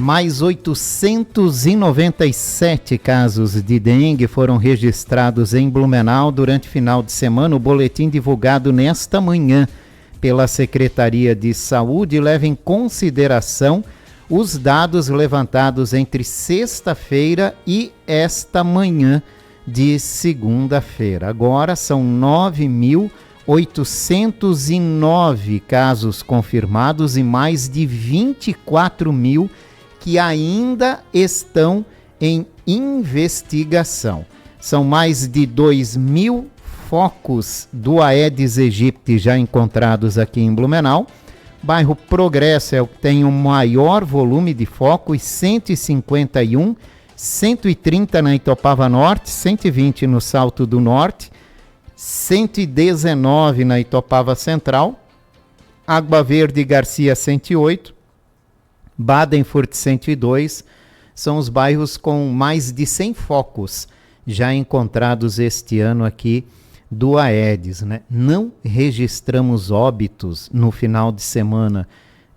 Mais 897 casos de dengue foram registrados em Blumenau durante o final de semana. O boletim divulgado nesta manhã pela Secretaria de Saúde leva em consideração os dados levantados entre sexta-feira e esta manhã de segunda-feira. Agora são 9.809 casos confirmados e mais de 24 mil que ainda estão em investigação. São mais de 2.000 focos do Aedes aegypti já encontrados aqui em Blumenau. Bairro Progresso é o que tem o maior volume de focos, 151, 130 na Itopava Norte, 120 no Salto do Norte, 119 na Itopava Central, Água Verde e Garcia 108, Badenfurt 102, são os bairros com mais de 100 focos já encontrados este ano aqui do Aedes, né? Não registramos óbitos no final de semana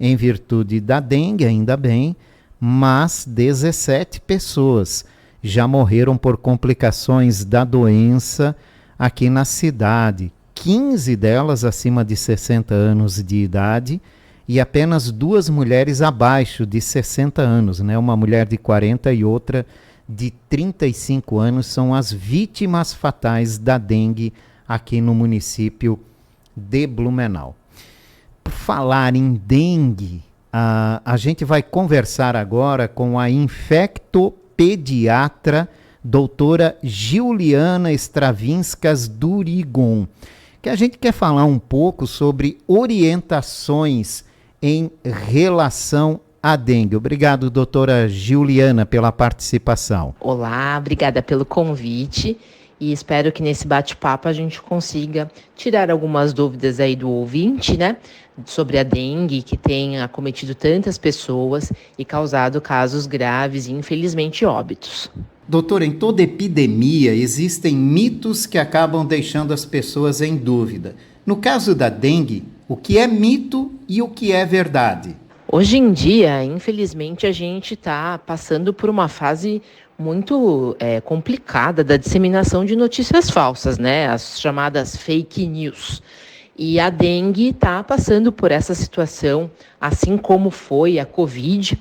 em virtude da dengue, ainda bem, mas 17 pessoas já morreram por complicações da doença aqui na cidade, 15 delas acima de 60 anos de idade e apenas 2 mulheres abaixo de 60 anos, né? Uma mulher de 40 e outra de 35 anos são as vítimas fatais da dengue aqui no município de Blumenau. Por falar em dengue, a gente vai conversar agora com a infectopediatra doutora Giuliana Stravinskas Durigon, que a gente quer falar um pouco sobre orientações em relação à dengue. Obrigado, doutora Giuliana, pela participação. Olá, obrigada pelo convite e espero que nesse bate-papo a gente consiga tirar algumas dúvidas aí do ouvinte, né, sobre a dengue que tem acometido tantas pessoas e causado casos graves e, infelizmente, óbitos. Doutora, em toda epidemia existem mitos que acabam deixando as pessoas em dúvida. No caso da dengue, o que é mito e o que é verdade? Hoje em dia, infelizmente, a gente está passando por uma fase muito complicada da disseminação de notícias falsas, né? As chamadas fake news. E a dengue está passando por essa situação, assim como foi a Covid.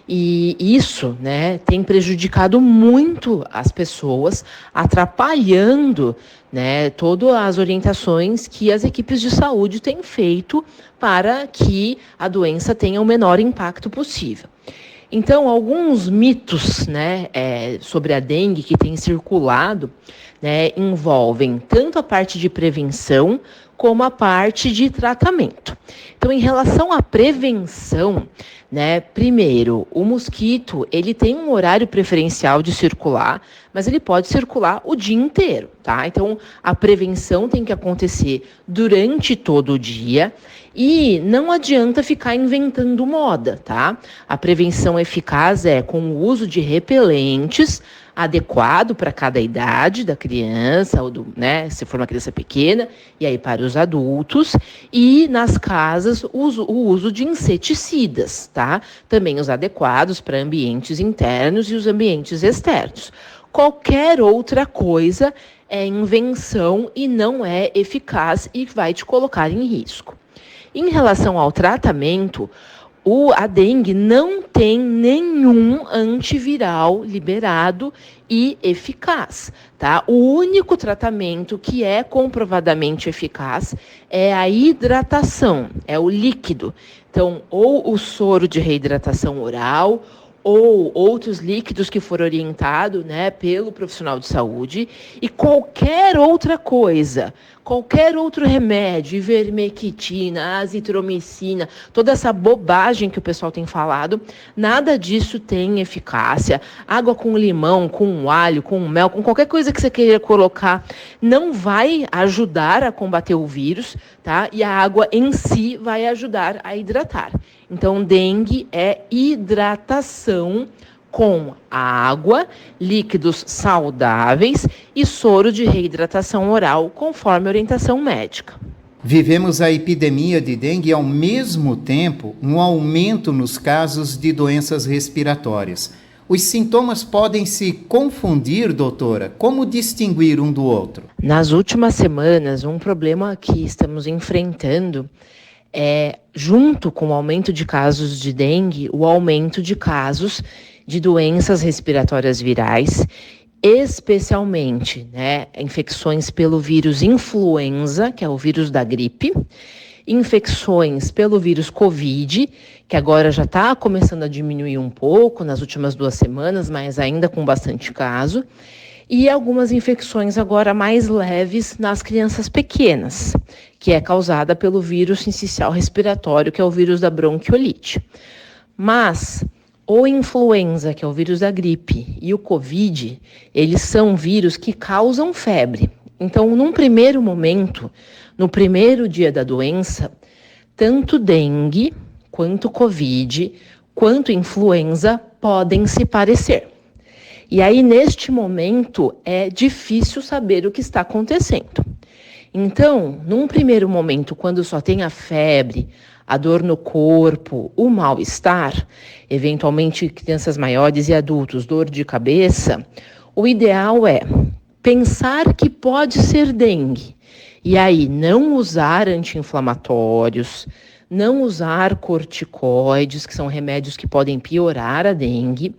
E isso, né, tem prejudicado muito as pessoas, atrapalhando, né, todas as orientações que as equipes de saúde têm feito para que a doença tenha o menor impacto possível. Então, alguns mitos, né, sobre a dengue que têm circulado, né, envolvem tanto a parte de prevenção como a parte de tratamento. Então, em relação à prevenção, né, primeiro, o mosquito, ele tem um horário preferencial de circular, mas ele pode circular o dia inteiro, tá? Então, a prevenção tem que acontecer durante todo o dia e não adianta ficar inventando moda, tá? A prevenção eficaz é com o uso de repelentes adequado para cada idade da criança, ou né, se for uma criança pequena, e aí para os adultos, e nas casas o uso de inseticidas, tá? Também os adequados para ambientes internos e os ambientes externos. Qualquer outra coisa é invenção e não é eficaz e vai te colocar em risco. Em relação ao tratamento, a dengue não tem nenhum antiviral liberado e eficaz, tá? O único tratamento que é comprovadamente eficaz é a hidratação, é o líquido. Então, ou o soro de reidratação oral, ou outros líquidos que for orientado, né, pelo profissional de saúde, e qualquer outra coisa, qualquer outro remédio, ivermectina, azitromicina, toda essa bobagem que o pessoal tem falado, nada disso tem eficácia. Água com limão, com alho, com mel, com qualquer coisa que você queira colocar, não vai ajudar a combater o vírus, tá? E a água em si vai ajudar a hidratar. Então, dengue é hidratação com água, líquidos saudáveis e soro de reidratação oral, conforme a orientação médica. Vivemos a epidemia de dengue e, ao mesmo tempo, um aumento nos casos de doenças respiratórias. Os sintomas podem se confundir, doutora? Como distinguir um do outro? Nas últimas semanas, um problema que estamos enfrentando é, junto com o aumento de casos de dengue, o aumento de casos de doenças respiratórias virais, especialmente, infecções pelo vírus influenza, que é o vírus da gripe, infecções pelo vírus Covid, que agora já está começando a diminuir um pouco nas últimas 2 semanas, mas ainda com bastante caso, e algumas infecções agora mais leves nas crianças pequenas, que é causada pelo vírus sincicial respiratório, que é o vírus da bronquiolite. Mas o influenza, que é o vírus da gripe, e o Covid, eles são vírus que causam febre. Então, num primeiro momento, no primeiro dia da doença, tanto dengue, quanto Covid, quanto influenza podem se parecer. E aí, neste momento, é difícil saber o que está acontecendo. Então, num primeiro momento, quando só tem a febre, a dor no corpo, o mal-estar, eventualmente crianças maiores e adultos, dor de cabeça, o ideal é pensar que pode ser dengue. E aí, não usar anti-inflamatórios, não usar corticoides, que são remédios que podem piorar a dengue,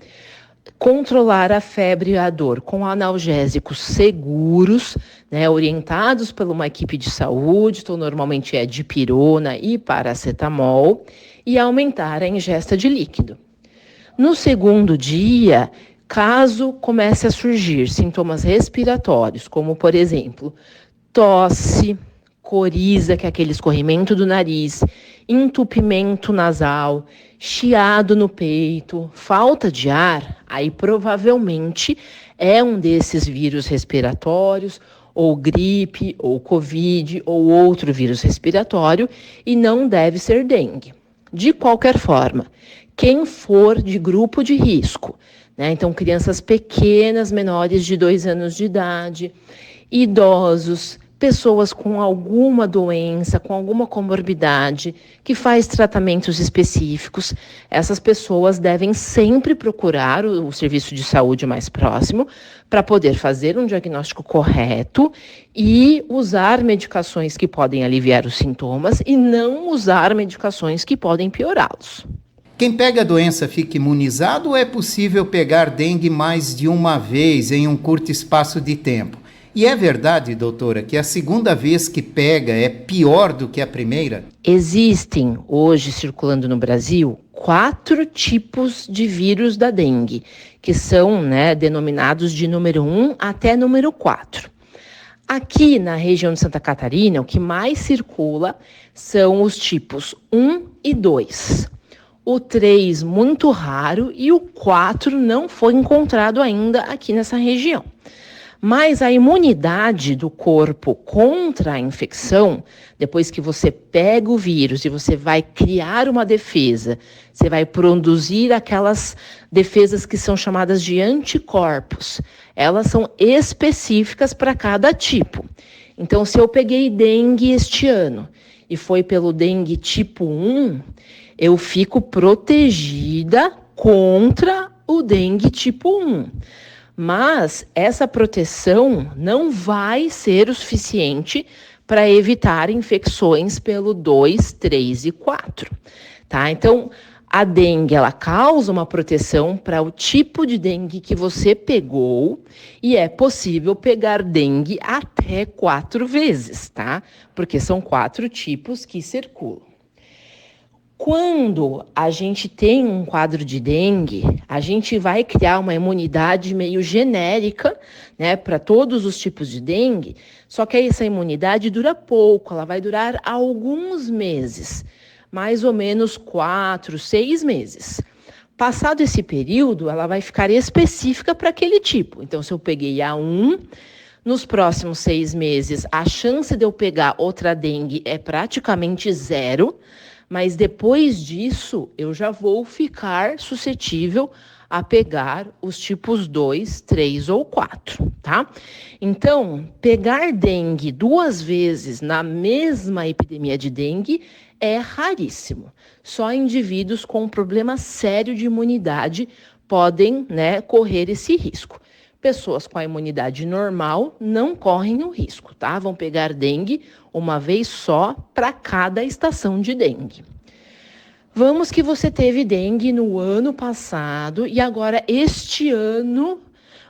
controlar a febre e a dor com analgésicos seguros, orientados por uma equipe de saúde, então normalmente é dipirona e paracetamol, e aumentar a ingesta de líquido. No segundo dia, caso comece a surgir sintomas respiratórios, como por exemplo, tosse, coriza, que é aquele escorrimento do nariz, entupimento nasal, chiado no peito, falta de ar, aí provavelmente é um desses vírus respiratórios, ou gripe, ou Covid, ou outro vírus respiratório, e não deve ser dengue. De qualquer forma, quem for de grupo de risco, então crianças pequenas, menores de 2 anos de idade, idosos, pessoas com alguma doença, com alguma comorbidade, que faz tratamentos específicos, essas pessoas devem sempre procurar o serviço de saúde mais próximo para poder fazer um diagnóstico correto e usar medicações que podem aliviar os sintomas e não usar medicações que podem piorá-los. Quem pega a doença fica imunizado ou é possível pegar dengue mais de uma vez em um curto espaço de tempo? E é verdade, doutora, que a segunda vez que pega é pior do que a primeira? Existem, hoje, circulando no Brasil, 4 tipos de vírus da dengue, que são denominados de número 1 até número 4. Aqui na região de Santa Catarina, o que mais circula são os tipos 1 e 2. O 3, muito raro, e o 4 não foi encontrado ainda aqui nessa região. Mas a imunidade do corpo contra a infecção, depois que você pega o vírus e você vai criar uma defesa, você vai produzir aquelas defesas que são chamadas de anticorpos. Elas são específicas para cada tipo. Então, se eu peguei dengue este ano e foi pelo dengue tipo 1, eu fico protegida contra o dengue tipo 1. Mas essa proteção não vai ser o suficiente para evitar infecções pelo 2, 3 e 4, tá? Então, a dengue, ela causa uma proteção para o tipo de dengue que você pegou e é possível pegar dengue até 4 vezes, tá? Porque são 4 tipos que circulam. Quando a gente tem um quadro de dengue, a gente vai criar uma imunidade meio genérica, para todos os tipos de dengue, só que essa imunidade dura pouco, ela vai durar alguns meses, mais ou menos 4, 6 meses. Passado esse período, ela vai ficar específica para aquele tipo. Então, se eu peguei A1, nos próximos 6 meses, a chance de eu pegar outra dengue é praticamente 0, mas depois disso eu já vou ficar suscetível a pegar os tipos 2, 3 ou 4, tá? Então, pegar dengue 2 vezes na mesma epidemia de dengue é raríssimo. Só indivíduos com um problema sério de imunidade podem, correr esse risco. Pessoas com a imunidade normal não correm o risco, tá? Vão pegar dengue uma vez só para cada estação de dengue. Vamos que você teve dengue no ano passado e agora este ano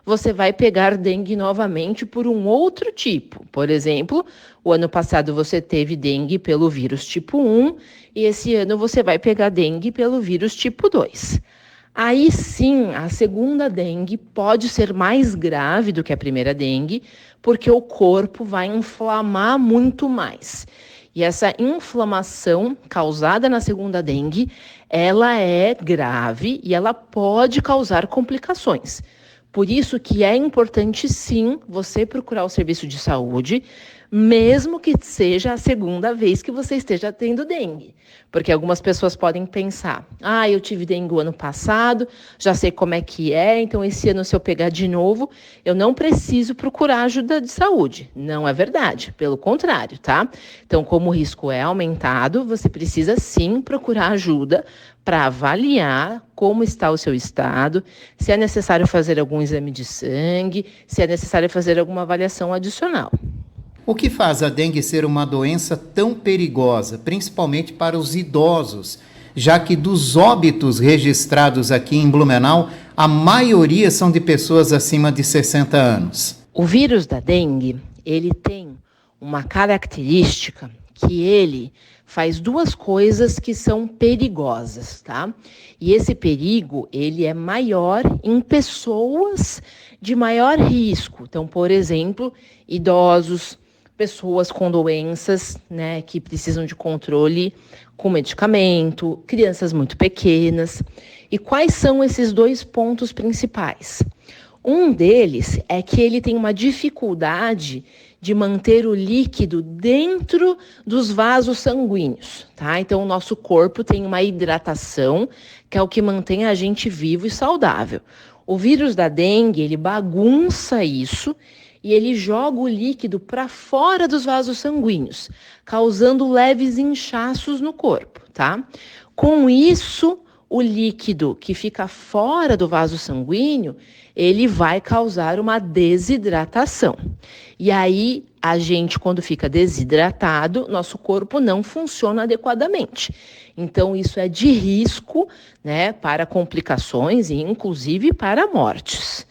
você vai pegar dengue novamente por um outro tipo. Por exemplo, o ano passado você teve dengue pelo vírus tipo 1 e esse ano você vai pegar dengue pelo vírus tipo 2. Aí sim, a segunda dengue pode ser mais grave do que a primeira dengue, porque o corpo vai inflamar muito mais. E essa inflamação causada na segunda dengue, ela é grave e ela pode causar complicações. Por isso que é importante sim você procurar o serviço de saúde, mesmo que seja a segunda vez que você esteja tendo dengue. Porque algumas pessoas podem pensar, eu tive dengue o ano passado, já sei como é que é, então esse ano se eu pegar de novo, eu não preciso procurar ajuda de saúde. Não é verdade, pelo contrário, tá? Então, como o risco é aumentado, você precisa sim procurar ajuda para avaliar como está o seu estado, se é necessário fazer algum exame de sangue, se é necessário fazer alguma avaliação adicional. O que faz a dengue ser uma doença tão perigosa, principalmente para os idosos, já que dos óbitos registrados aqui em Blumenau, a maioria são de pessoas acima de 60 anos? O vírus da dengue, ele tem uma característica que ele faz 2 coisas que são perigosas, tá? E esse perigo, ele é maior em pessoas de maior risco. Então, por exemplo, idosos, pessoas com doenças, que precisam de controle com medicamento, crianças muito pequenas. E quais são esses 2 pontos principais? Um deles é que ele tem uma dificuldade de manter o líquido dentro dos vasos sanguíneos, tá? Então, o nosso corpo tem uma hidratação, que é o que mantém a gente vivo e saudável. O vírus da dengue, ele bagunça isso e ele joga o líquido para fora dos vasos sanguíneos, causando leves inchaços no corpo, tá? Com isso, o líquido que fica fora do vaso sanguíneo, ele vai causar uma desidratação. E aí, a gente, quando fica desidratado, nosso corpo não funciona adequadamente. Então, isso é de risco, para complicações e, inclusive, para mortes.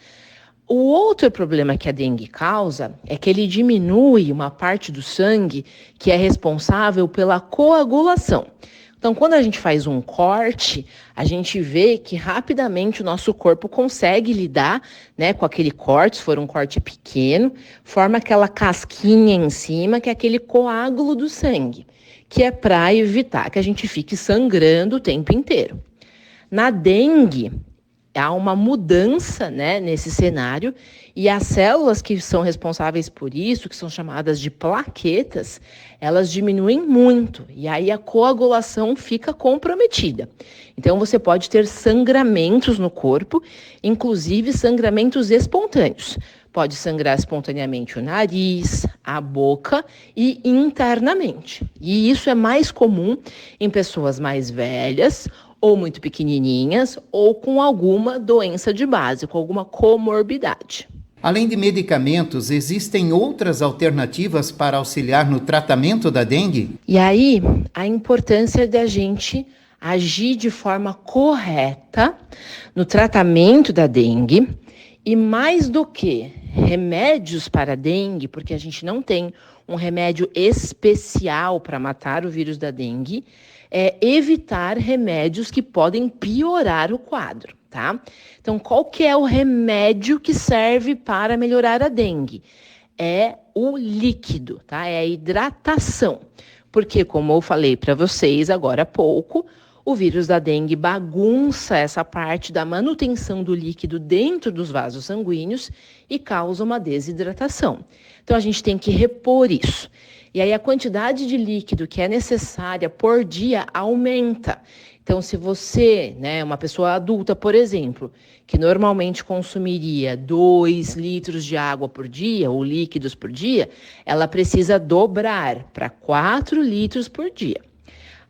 O outro problema que a dengue causa é que ele diminui uma parte do sangue que é responsável pela coagulação. Então, quando a gente faz um corte, a gente vê que rapidamente o nosso corpo consegue lidar, com aquele corte, se for um corte pequeno, forma aquela casquinha em cima, que é aquele coágulo do sangue, que é para evitar que a gente fique sangrando o tempo inteiro. Na dengue, há uma mudança, nesse cenário, e as células que são responsáveis por isso, que são chamadas de plaquetas, elas diminuem muito, e aí a coagulação fica comprometida. Então, você pode ter sangramentos no corpo, inclusive sangramentos espontâneos. Pode sangrar espontaneamente o nariz, a boca e internamente. E isso é mais comum em pessoas mais velhas, ou muito pequenininhas, ou com alguma doença de base, com alguma comorbidade. Além de medicamentos, existem outras alternativas para auxiliar no tratamento da dengue? E aí, a importância da gente agir de forma correta no tratamento da dengue, e mais do que remédios para a dengue, porque a gente não tem um remédio especial para matar o vírus da dengue, é evitar remédios que podem piorar o quadro, tá? Então, qual que é o remédio que serve para melhorar a dengue? É o líquido, tá? É a hidratação. Porque, como eu falei para vocês agora há pouco, o vírus da dengue bagunça essa parte da manutenção do líquido dentro dos vasos sanguíneos e causa uma desidratação. Então, a gente tem que repor isso. E aí a quantidade de líquido que é necessária por dia aumenta. Então, se você, né, uma pessoa adulta, por exemplo, que normalmente consumiria 2 litros de água por dia, ou líquidos por dia, ela precisa dobrar para 4 litros por dia.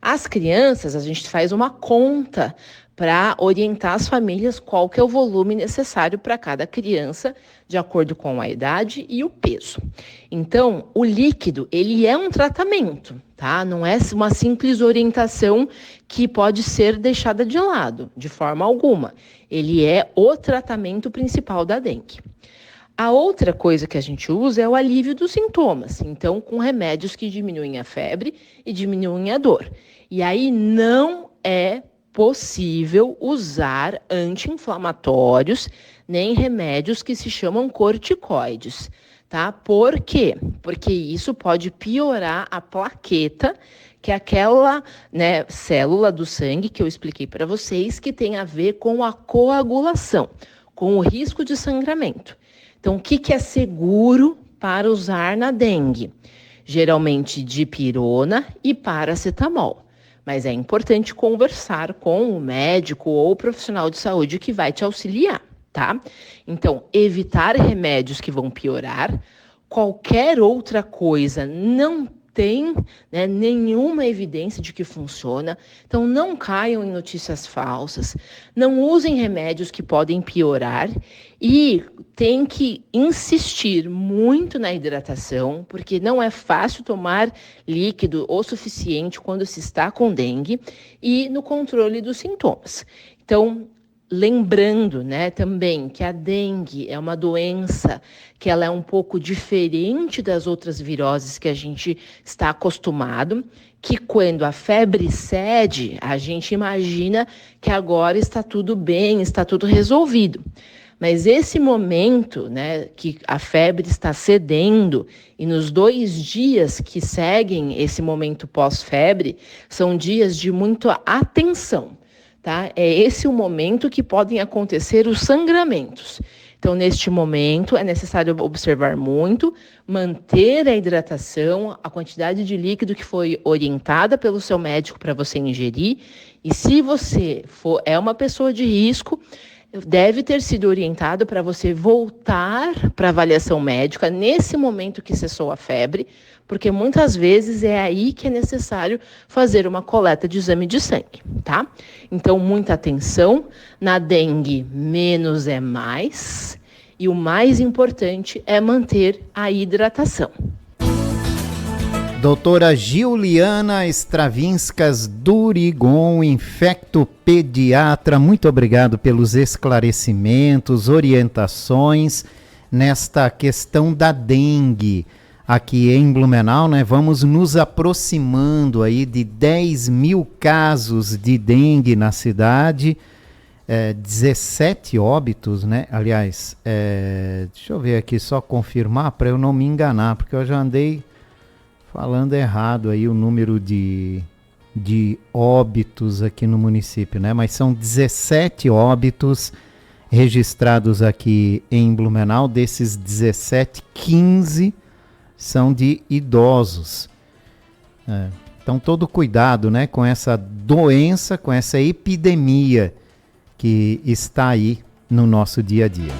As crianças, a gente faz uma conta para orientar as famílias qual que é o volume necessário para cada criança, de acordo com a idade e o peso. Então, o líquido, ele é um tratamento, tá? Não é uma simples orientação que pode ser deixada de lado, de forma alguma. Ele é o tratamento principal da dengue. A outra coisa que a gente usa é o alívio dos sintomas, então com remédios que diminuem a febre e diminuem a dor. E aí não é possível usar anti-inflamatórios nem remédios que se chamam corticoides, tá? Por quê? Porque isso pode piorar a plaqueta, que é aquela, né, célula do sangue que eu expliquei para vocês, que tem a ver com a coagulação, com o risco de sangramento. Então, o que é seguro para usar na dengue? Geralmente dipirona e paracetamol. Mas é importante conversar com o médico ou o profissional de saúde que vai te auxiliar, tá? Então, evitar remédios que vão piorar. Qualquer outra coisa não tem, né, nenhuma evidência de que funciona. Então, não caiam em notícias falsas, não usem remédios que podem piorar e tem que insistir muito na hidratação, porque não é fácil tomar líquido o suficiente quando se está com dengue e no controle dos sintomas. Então, lembrando, né, também que a dengue é uma doença que ela é um pouco diferente das outras viroses que a gente está acostumado, que quando a febre cede, a gente imagina que agora está tudo bem, está tudo resolvido. Mas esse momento, né, que a febre está cedendo e nos 2 dias que seguem esse momento pós-febre, são dias de muita atenção. Tá? É esse o momento que podem acontecer os sangramentos. Então, neste momento, é necessário observar muito, manter a hidratação, a quantidade de líquido que foi orientada pelo seu médico para você ingerir. E se você é uma pessoa de risco, deve ter sido orientado para você voltar para avaliação médica nesse momento que cessou a febre, porque muitas vezes é aí que é necessário fazer uma coleta de exame de sangue, tá? Então, muita atenção. Na dengue, menos é mais. E o mais importante é manter a hidratação. Doutora Giuliana Stravinskas Durigon, infectopediatra, muito obrigado pelos esclarecimentos, orientações nesta questão da dengue. Aqui em Blumenau, né, vamos nos aproximando aí de 10 mil casos de dengue na cidade, 17 óbitos, né? Aliás, deixa eu ver aqui, só confirmar para eu não me enganar, porque eu já andei falando errado aí o número de óbitos aqui no município, né? Mas são 17 óbitos registrados aqui em Blumenau. Desses 17, 15 são de idosos. Então, todo cuidado, né, com essa doença, com essa epidemia que está aí no nosso dia a dia.